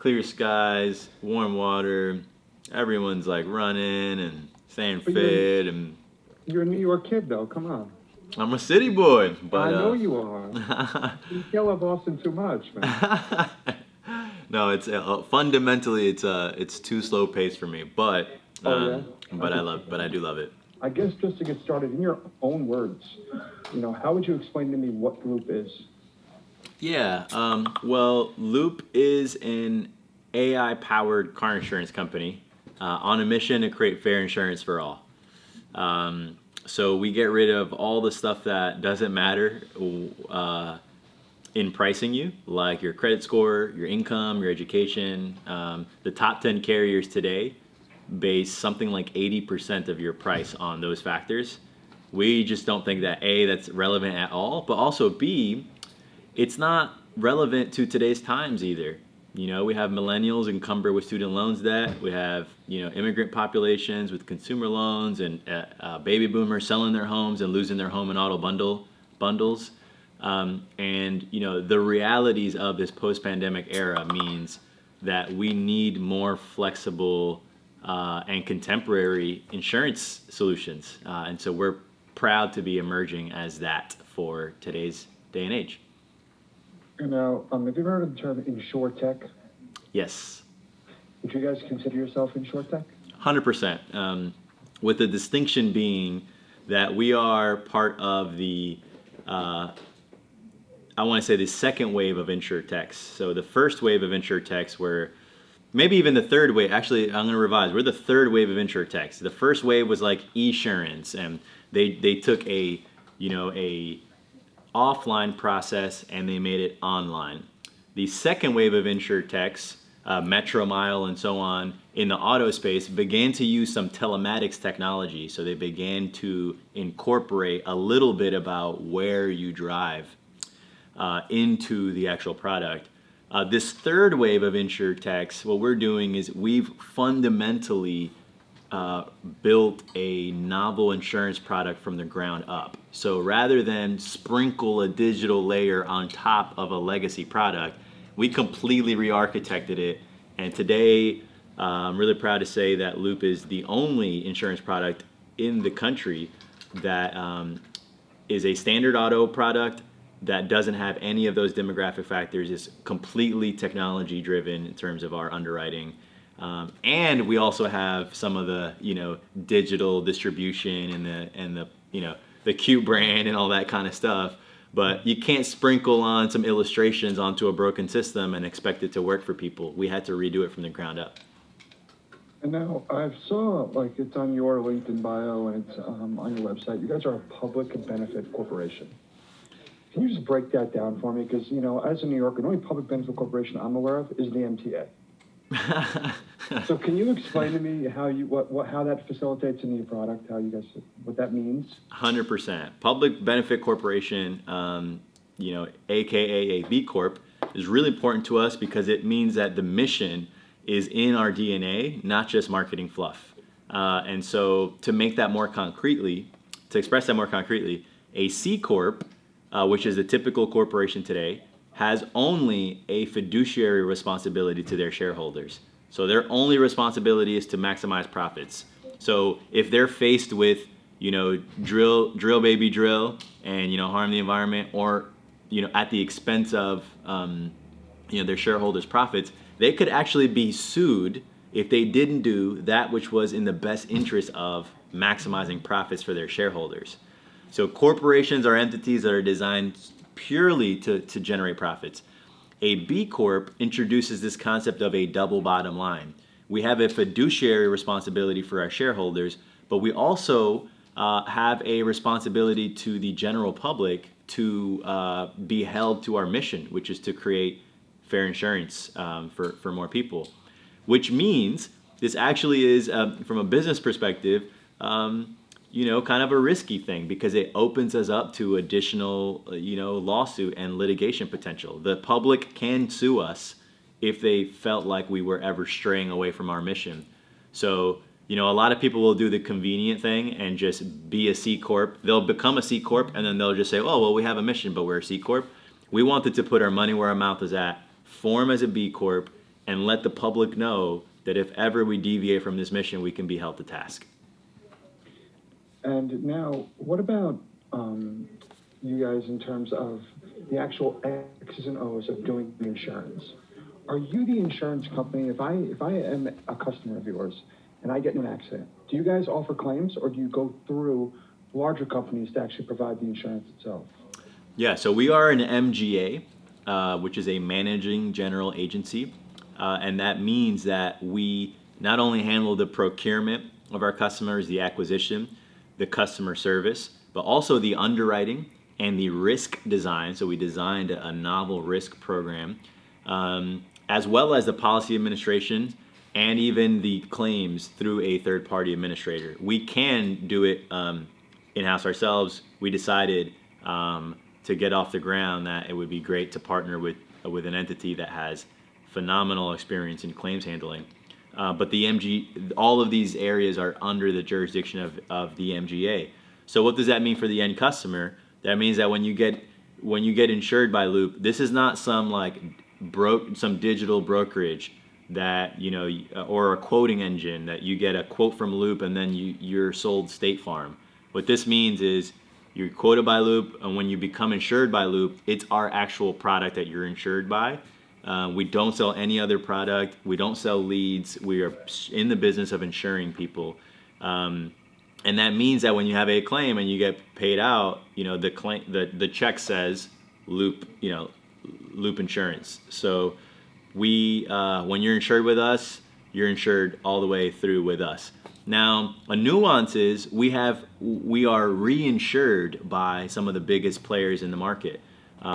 clear skies, warm water. Everyone's like running and staying But fit, and you're a New York kid, though. Come on. I'm a city boy. I know But you are. You kill of Boston too much, man. no, it's fundamentally it's too slow paced for me. Oh yeah, I could see But I that. do love it. I guess just to get started, in your own words, how would you explain to me what Loop is? Yeah. Well, Loop is an AI powered car insurance company on a mission to create fair insurance for all. So we get rid of all the stuff that doesn't matter uh, in pricing you, like your credit score, your income, your education. The top 10 carriers today base something like 80% of your price on those factors. We just don't think that A, that's relevant at all, but also B, it's not relevant to today's times either. We have millennials encumbered with student loans debt. We have, immigrant populations with consumer loans, and baby boomers selling their homes and losing their home and auto bundles. And the realities of this post-pandemic era means that we need more flexible and contemporary insurance solutions. And so we're proud to be emerging as that for today's day and age. Have you ever heard of the term insurtech? Yes, Would you guys consider yourself insurtech? 100%. With the distinction being that we are part of the, I want to say, the second wave of insurtechs. So the first wave of insurtechs were maybe even the third wave. Actually, I'm going to revise. We're the third wave of insurtechs. The first wave was like esurance, and they took a offline process and they made it online. The second wave of insurtechs, Metro Mile and so on, in the auto space began to use some telematics technology. So they began to incorporate a little bit about where you drive into the actual product. This third wave of insurtechs, what we're doing is we've fundamentally built a novel insurance product from the ground up. So rather than sprinkle a digital layer on top of a legacy product, we completely re-architected it. And today, I'm really proud to say that Loop is the only insurance product in the country that is a standard auto product that doesn't have any of those demographic factors. It's completely technology driven in terms of our underwriting. And we also have some of the digital distribution and the cute brand and all that kind of stuff. But you can't sprinkle on some illustrations onto a broken system and expect it to work for people. We had to redo it from the ground up. And now I saw, like, it's on your LinkedIn bio and it's on your website. You guys are a public benefit corporation. Can you just break that down for me? Because, as a New Yorker, the only public benefit corporation I'm aware of is the MTA. So can you explain to me how that facilitates in your product, what that means? 100%. Public Benefit Corporation, AKA a BCorp, is really important to us because it means that the mission is in our DNA, not just marketing fluff. And so to express that more concretely, a C Corp, which is a typical corporation today, has only a fiduciary responsibility to their shareholders. So their only responsibility is to maximize profits. So if they're faced with, drill baby drill, and harm the environment, or at the expense of their shareholders' profits, they could actually be sued if they didn't do that which was in the best interest of maximizing profits for their shareholders. So corporations are entities that are designed purely to generate profits. A B Corp introduces this concept of a double bottom line. We have a fiduciary responsibility for our shareholders, but we also have a responsibility to the general public to be held to our mission, which is to create fair insurance for more people. Which means this actually is, from a business perspective, kind of a risky thing because it opens us up to additional, lawsuit and litigation potential. The public can sue us if they felt like we were ever straying away from our mission. So, a lot of people will do the convenient thing and just be a C Corp. They'll become a C Corp and then they'll just say, oh, well, we have a mission, but we're a C Corp. We wanted to put our money where our mouth is at, form as a B Corp, and let the public know that if ever we deviate from this mission, we can be held to task. And now, what about you guys in terms of the actual X's and O's of doing the insurance? Are you the insurance company? If I am a customer of yours and I get in an accident, do you guys offer claims, or do you go through larger companies to actually provide the insurance itself? Yeah, so we are an MGA, which is a managing general agency, and that means that we not only handle the procurement of our customers, the acquisition, the customer service, but also the underwriting and the risk design. So we designed a novel risk program, as well as the policy administration and even the claims through a third-party administrator. We can do it in-house ourselves. We decided to get off the ground that it would be great to partner with an entity that has phenomenal experience in claims handling. But all of these areas are under the jurisdiction of the MGA. So what does that mean for the end customer? That means that when you get insured by Loop, this is not some some digital brokerage that or a quoting engine that you get a quote from Loop and then you're sold State Farm. What this means is you're quoted by Loop, and when you become insured by Loop, it's our actual product that you're insured by. We don't sell any other product. We don't sell leads. We are in the business of insuring people. And that means that when you have a claim and you get paid out, the check says Loop, Loop Insurance. So when you're insured with us, you're insured all the way through with us. Now, a nuance is we are reinsured by some of the biggest players in the market.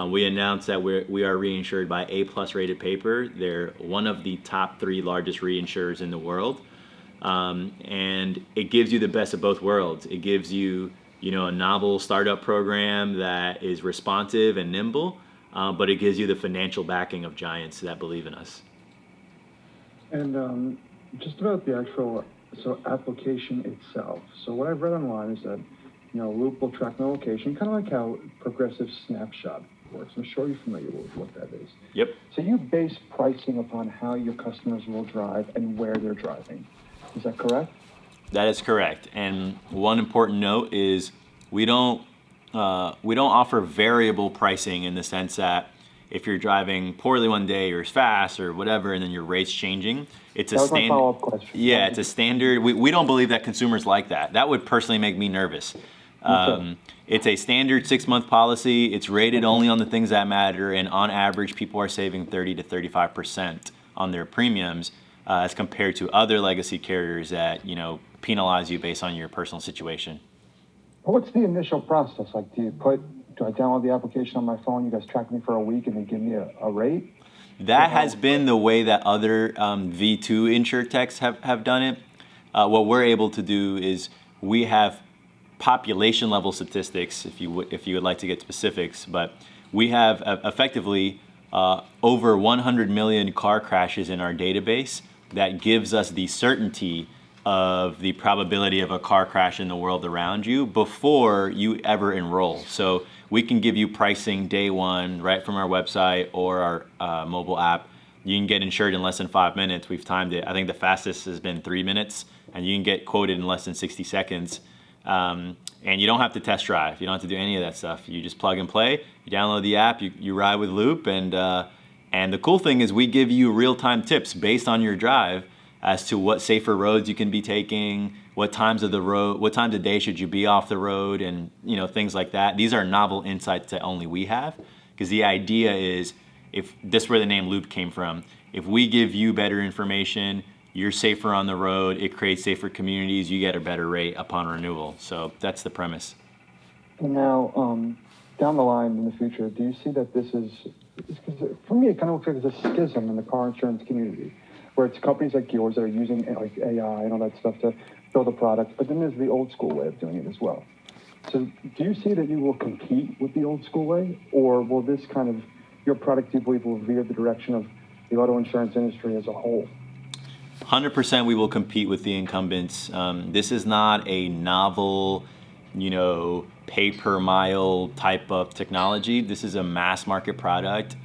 We announced that we are reinsured by A+ rated paper. They're one of the top 3 largest reinsurers in the world. And it gives you the best of both worlds. It gives you, a novel startup program that is responsive and nimble, but it gives you the financial backing of giants that believe in us. And just about the actual application itself. So what I've read online is that Loop will track my location, kind of like how Progressive Snapshot works. I'm sure you're familiar with what that is. Yep. So you base pricing upon how your customers will drive and where they're driving. Is that correct? That is correct. And one important note is we don't offer variable pricing in the sense that if you're driving poorly one day or fast or whatever, and then your rate's changing, it's a standard. Follow-up question. Yeah, it's a standard. We don't believe that consumers like that. That would personally make me nervous. It's a standard 6-month policy. It's rated only on the things that matter, and on average, people are saving 30 to 35% on their premiums, as compared to other legacy carriers that penalize you based on your personal situation. What's the initial process like? Do I download the application on my phone? You guys track me for a week and they give me a rate? That has been the way that other V2 insurtechs have done it. What we're able to do is we have population level statistics, if you would like to get specifics, but we have effectively over 100 million car crashes in our database that gives us the certainty of the probability of a car crash in the world around you before you ever enroll. So we can give you pricing day one right from our website or our mobile app. You can get insured in less than 5 minutes. We've timed it. I think the fastest has been 3 minutes, and you can get quoted in less than 60 seconds. And you don't have to test drive. You don't have to do any of that stuff. You just plug and play. You download the app. You ride with Loop, and the cool thing is we give you real-time tips based on your drive as to what safer roads you can be taking, what times of day should you be off the road, and things like that. These are novel insights that only we have, because the idea is, if this is where the name Loop came from, if we give you better information, you're safer on the road, it creates safer communities, you get a better rate upon renewal. So that's the premise. Now, down the line in the future, do you see that this is, because for me it kind of looks like there's a schism in the car insurance community, where it's companies like yours that are using like AI and all that stuff to build a product, but then there's the old school way of doing it as well. So do you see that you will compete with the old school way, or will this kind of, your product, do you believe, will veer the direction of the auto insurance industry as a whole? 100% we will compete with the incumbents. This is not a novel, pay per mile type of technology. This is a mass market product.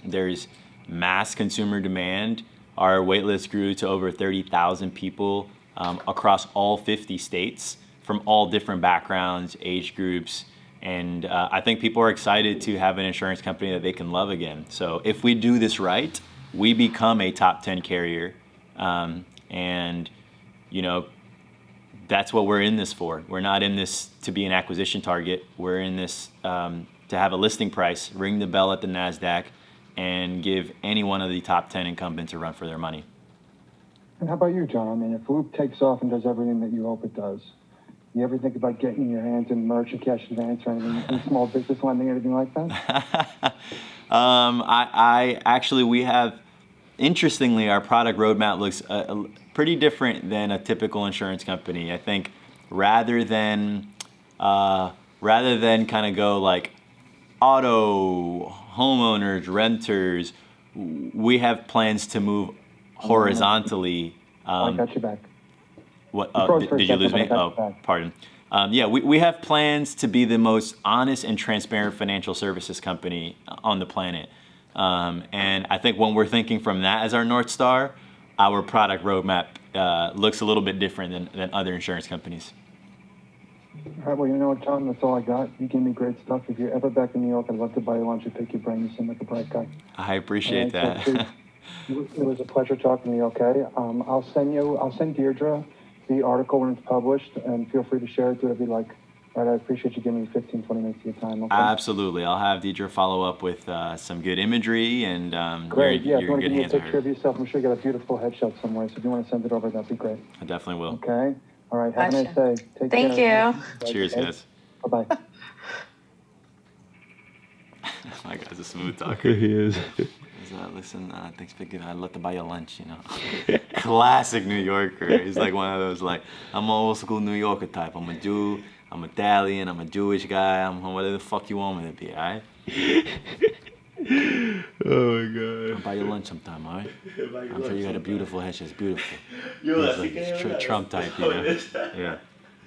There's mass consumer demand Our wait list grew to over 30,000 people across all 50 states from all different backgrounds, age groups. And I think people are excited to have an insurance company that they can love again. So if we do this right, we become a top 10 carrier. And, you know, that's what we're in this for. We're not in this to be an acquisition target. We're in this to have a listing price, ring the bell at the NASDAQ, and give any one of the top 10 incumbents a run for their money. And how about you, John? I mean, if Loop takes off and does everything that you hope it does, you ever think about getting your hands in merchant cash advance or anything, in small business lending, anything like that? I actually, we have, interestingly, our product roadmap looks pretty different than a typical insurance company. I think rather than kind of go like auto, homeowners, renters, we have plans to move horizontally. I got you back. What? You froze for a Did you lose second, me? but I got Oh, you back. pardon. Yeah, we have plans to be the most honest and transparent financial services company on the planet. And I think when we're thinking from that as our North Star, our product roadmap looks a little bit different than other insurance companies. All right, well, you know what, John, that's all I got. You gave me great stuff. If you're ever back in New York, I'd love to buy you lunch and pick your brain. You seem like a bright guy. I appreciate All right, so that. it was a pleasure talking to you, okay? I'll send Deirdre the article when it's published, and feel free to share it, do whatever you like. All right, I appreciate you giving me 15, 20 minutes of your time, okay? Absolutely. I'll have Deidre follow up with some good imagery, and Great, yeah, if you're you in want to good give me a hands with picture her. of yourself, I'm sure you got a beautiful headshot somewhere, so if you want to send it over, that'd be great, I definitely will. okay? All right, have a nice day. Take Thank care. you. Cheers, guys. Bye-bye. My guy's a smooth talker. He is. Listen, thanks for giving. I'd love to buy you lunch, you know. Classic New Yorker. He's like one of those, like, I'm an old school New Yorker type. I'm a Jew, I'm Italian, I'm a Jewish guy, I'm whatever the fuck you want me to be, alright? Oh my god. I'll buy you lunch sometime, alright? I'm sure you got a beautiful headshot, it's beautiful. Yo, He's like, Trump type, you know? Yeah.